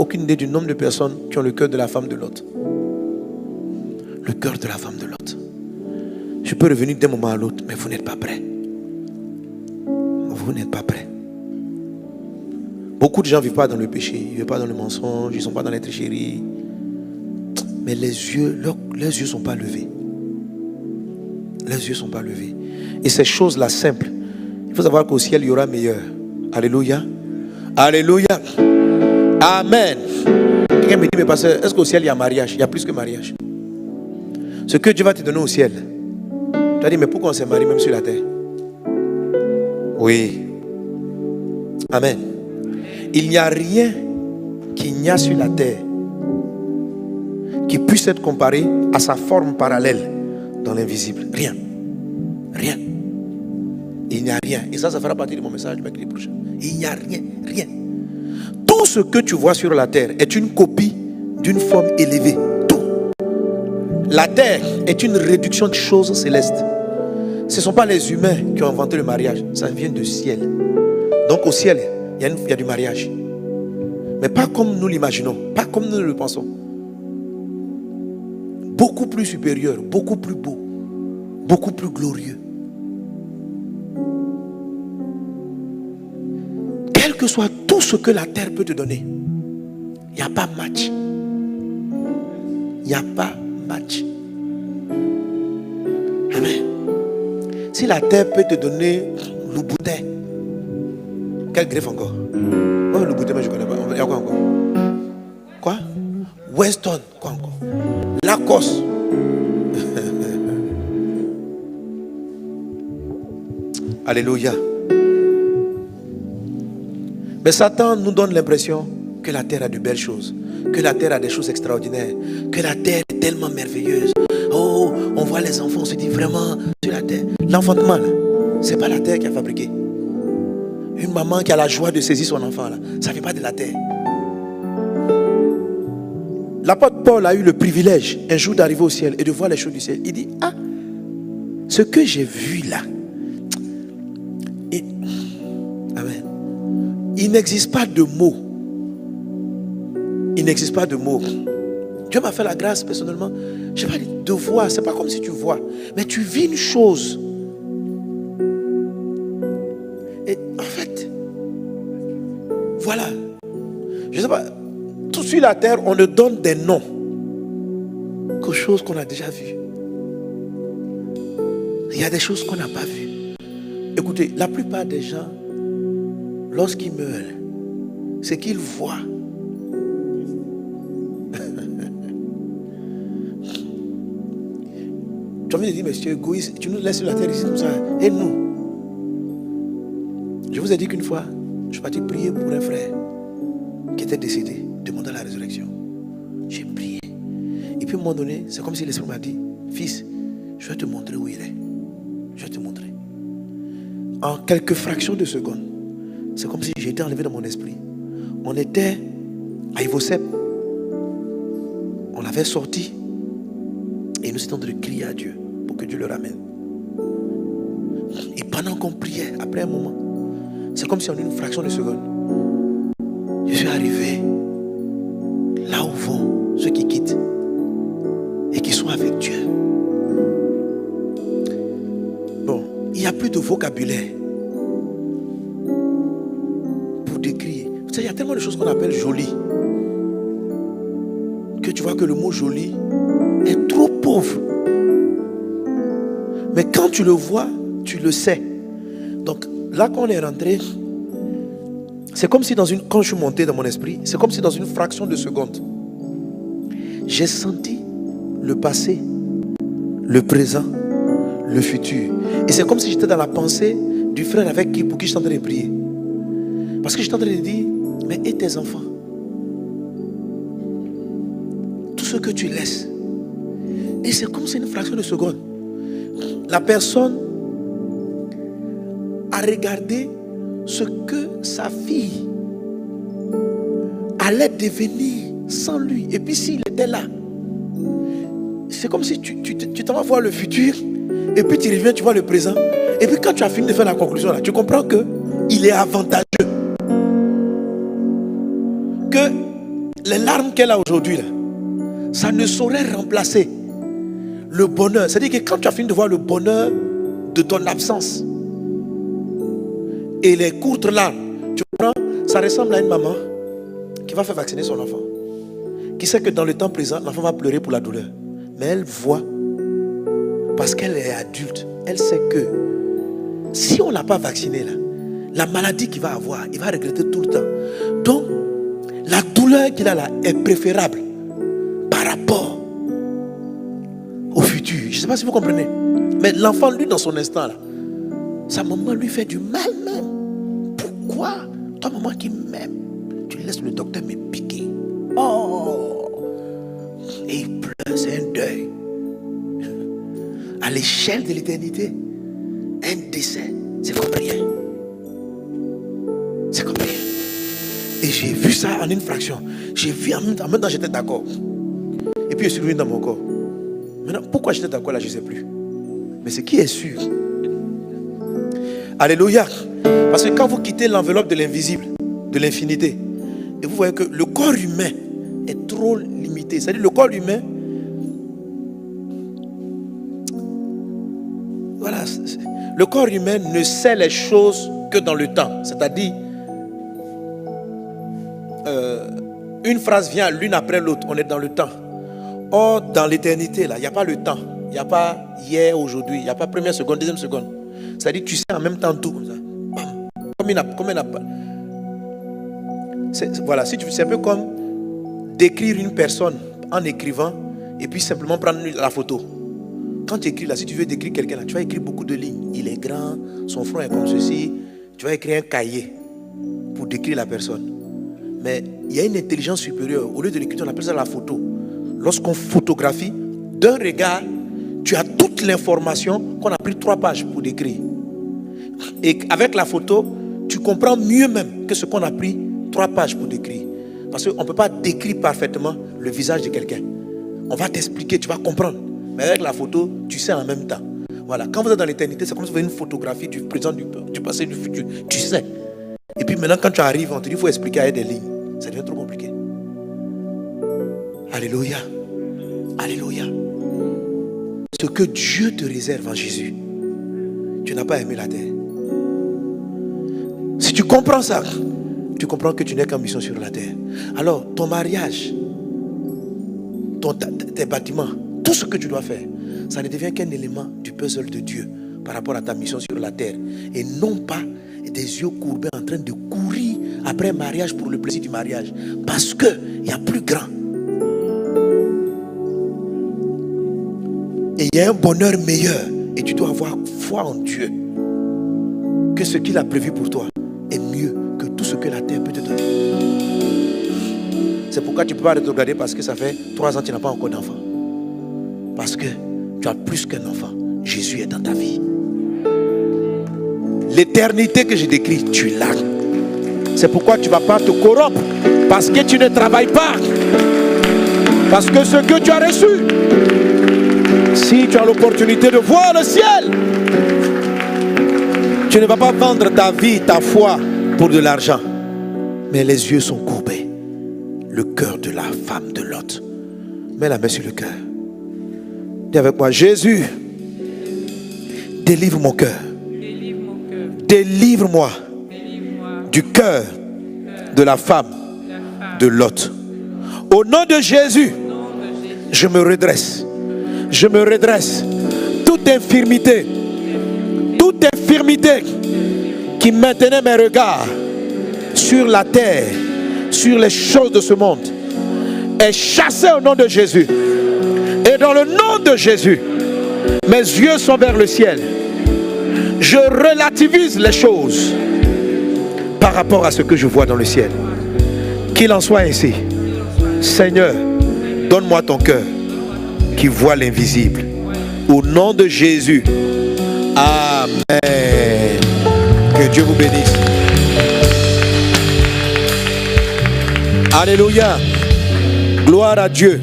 aucune idée du nombre de personnes qui ont le cœur de la femme de Lot. Le cœur de la femme de Lot. Je peux revenir d'un moment à l'autre, mais vous n'êtes pas prêts. Vous n'êtes pas prêts. Beaucoup de gens ne vivent pas dans le péché, ils ne vivent pas dans le mensonge, ils ne sont pas dans les tricheries. Mais leurs yeux ne sont pas levés. Leurs yeux ne sont pas levés. Et ces choses-là simples, il faut savoir qu'au ciel, il y aura meilleur. Alléluia. Alléluia. Amen. Quelqu'un me dit, mais pasteur, est-ce qu'au ciel, il y a mariage? Il y a plus que mariage. Ce que Dieu va te donner au ciel, tu as dit, mais pourquoi on s'est marié même sur la terre? Oui. Amen. Il n'y a rien qu'il n'y a sur la terre qui puisse être comparé à sa forme parallèle dans l'invisible. Rien. Rien. Il n'y a rien. Et ça fera partie de mon message du mercredi prochain. Il n'y a rien. Rien. Tout ce que tu vois sur la terre est une copie d'une forme élevée. Tout. La terre est une réduction de choses célestes. Ce ne sont pas les humains qui ont inventé le mariage. Ça vient du ciel. Donc au ciel, il y a du mariage. Mais pas comme nous l'imaginons. Pas comme nous le pensons. Beaucoup plus supérieur, beaucoup plus beau, beaucoup plus glorieux. Quel que soit tout ce que la terre peut te donner, il n'y a pas match. Il n'y a pas match. Amen. Si la terre peut te donner Louboutin, quel greffe encore? Oh, Louboutin, mais je ne connais pas. Il y a quoi encore? Quoi? Weston, quoi encore? Lacoste. Alléluia. Mais Satan nous donne l'impression que la terre a de belles choses, que la terre a des choses extraordinaires, que la terre est tellement merveilleuse. Oh, on voit les enfants, on se dit vraiment sur la terre. L'enfantement, là, c'est pas la terre qui a fabriqué. Une maman qui a la joie de saisir son enfant, là, ça ne vient pas de la terre. L'apôtre Paul a eu le privilège un jour d'arriver au ciel et de voir les choses du ciel. Il dit, ah, ce que j'ai vu là, amen. Il n'existe pas de mots. Il n'existe pas de mots. Dieu m'a fait la grâce personnellement. Je ne sais pas de voir, c'est pas comme si tu vois, mais tu vis une chose. Et en fait, voilà. Je ne sais pas. Tout sur la terre, on ne donne des noms qu'aux choses qu'on a déjà vues. Il y a des choses qu'on n'a pas vues. Écoutez, la plupart des gens, lorsqu'ils meurent, c'est qu'ils voient. Tu as envie de dire, mais tu es égoïste, tu nous laisses sur la terre ici comme ça. Et nous? Je vous ai dit qu'une fois, je suis parti prier pour un frère qui était décédé, demandant la résurrection. J'ai prié. Et puis à un moment donné, c'est comme si l'Esprit m'a dit, fils, je vais te montrer où il est. Je vais te montrer. En quelques fractions de secondes, c'est comme si j'étais enlevé dans mon esprit. On était à Ivosep. On l'avait sorti. Et nous étions en train de crier à Dieu pour que Dieu le ramène. Et pendant qu'on priait, après un moment, c'est comme si en une fraction de seconde, je suis arrivé là où vont ceux qui quittent et qui sont avec Dieu. Bon, il n'y a plus de vocabulaire pour décrire. Vous savez, il y a tellement de choses qu'on appelle jolies que tu vois que le mot joli est trop pauvre. Mais quand tu le vois, tu le sais. Donc là quand on est rentré, c'est comme si quand je suis monté dans mon esprit, c'est comme si dans une fraction de seconde, j'ai senti le passé, le présent, le futur. Et c'est comme si j'étais dans la pensée du frère pour qui je suis en train de prier. Parce que je suis en train de dire, mais et tes enfants? Tout ce que tu laisses. Et c'est comme si une fraction de seconde, la personne a regardé ce que sa fille allait devenir sans lui. Et puis s'il était là, c'est comme si tu t'en vas voir le futur, et puis tu reviens, tu vois le présent. Et puis quand tu as fini de faire la conclusion là, tu comprends que il est avantageux. Que Les larmes qu'elle a aujourd'hui, là, ça ne saurait remplacer le bonheur. C'est-à-dire que quand tu as fini de voir le bonheur de ton absence et les courtes larmes, tu comprends, ça ressemble à une maman qui va faire vacciner son enfant, qui sait que dans le temps présent, l'enfant va pleurer pour la douleur. Mais elle voit, parce qu'elle est adulte, elle sait que si on ne l'a pas vacciné, là, la maladie qu'il va avoir, il va regretter tout le temps. Donc, la douleur qu'il a là est préférable par rapport au futur. Je ne sais pas si vous comprenez. Mais l'enfant, lui, dans son instant, là, sa maman lui fait du mal même. Pourquoi? Toi, maman qui m'aime, tu laisses le docteur me piquer. Oh! Et il pleure, c'est un deuil. À l'échelle de l'éternité, un décès, c'est comme rien. C'est comme rien. Et j'ai vu ça en une fraction. J'ai vu en même temps j'étais d'accord. Et puis je suis revenu dans mon corps. Maintenant, pourquoi j'étais d'accord là, je ne sais plus. Mais ce qui est sûr. Alléluia. Parce que quand vous quittez l'enveloppe de l'invisible, de l'infinité, et vous voyez que le corps humain est trop limité. C'est-à-dire le corps humain, voilà, le corps humain ne sait les choses que dans le temps. C'est-à-dire, une phrase vient l'une après l'autre, on est dans le temps. Or, dans l'éternité, là, il n'y a pas le temps. Il n'y a pas hier, aujourd'hui. Il n'y a pas première seconde, deuxième seconde. C'est-à-dire, tu sais en même temps tout comme ça. Comme il n'a pas. Voilà, c'est un peu comme décrire une personne en écrivant et puis simplement prendre la photo. Quand tu écris là, si tu veux décrire quelqu'un là, tu vas écrire beaucoup de lignes. Il est grand, son front est comme ceci. Tu vas écrire un cahier pour décrire la personne. Mais il y a une intelligence supérieure. Au lieu de l'écriture, on appelle ça la photo. Lorsqu'on photographie, d'un regard, tu as toute l'information qu'on a pris 3 pages pour décrire. Et avec la photo, tu comprends mieux même que ce qu'on a pris 3 pages pour décrire. Parce qu'on ne peut pas décrire parfaitement le visage de quelqu'un. On va t'expliquer, tu vas comprendre. Mais avec la photo, tu sais en même temps. Voilà. Quand vous êtes dans l'éternité, c'est comme si vous avez une photographie du présent, du passé, du futur. Tu sais. Et puis maintenant, quand tu arrives, on te dit qu'il faut expliquer avec des lignes. Ça devient trop compliqué. Alléluia. Alléluia. Ce que Dieu te réserve en Jésus, tu n'as pas aimé la terre. Si tu comprends ça, tu comprends que tu n'es qu'en mission sur la terre. Alors, ton mariage, tes bâtiments, tout ce que tu dois faire, ça ne devient qu'un élément du puzzle de Dieu par rapport à ta mission sur la terre. Et non pas des yeux courbés en train de courir après un mariage pour le plaisir du mariage. Parce qu'il y a plus grand. Et il y a un bonheur meilleur. Et tu dois avoir foi en Dieu. Que ce qu'il a prévu pour toi est mieux que tout ce que la terre peut te donner. C'est pourquoi tu ne peux pas regarder parce que ça fait 3 ans que tu n'as pas encore d'enfant. Parce que tu as plus qu'un enfant. Jésus est dans ta vie. L'éternité que je décris, tu l'as. C'est pourquoi tu ne vas pas te corrompre. Parce que tu ne travailles pas. Parce que ce que tu as reçu, si tu as l'opportunité de voir le ciel, tu ne vas pas vendre ta vie, ta foi pour de l'argent. Mais les yeux sont courbés. Le cœur de la femme de Lot. Mets la main sur le cœur. Dis avec moi, Jésus, délivre mon cœur. Délivre-moi du cœur de la femme de Lot. Au nom de Jésus, je me redresse. Je me redresse. Toute infirmité qui maintenait mes regards sur la terre, sur les choses de ce monde, est chassée au nom de Jésus. Et dans le nom de Jésus, mes yeux sont vers le ciel. Je relativise les choses par rapport à ce que je vois dans le ciel. Qu'il en soit ainsi. Seigneur, donne-moi ton cœur qui voit l'invisible. Au nom de Jésus. Amen. Que Dieu vous bénisse. Alléluia. Gloire à Dieu.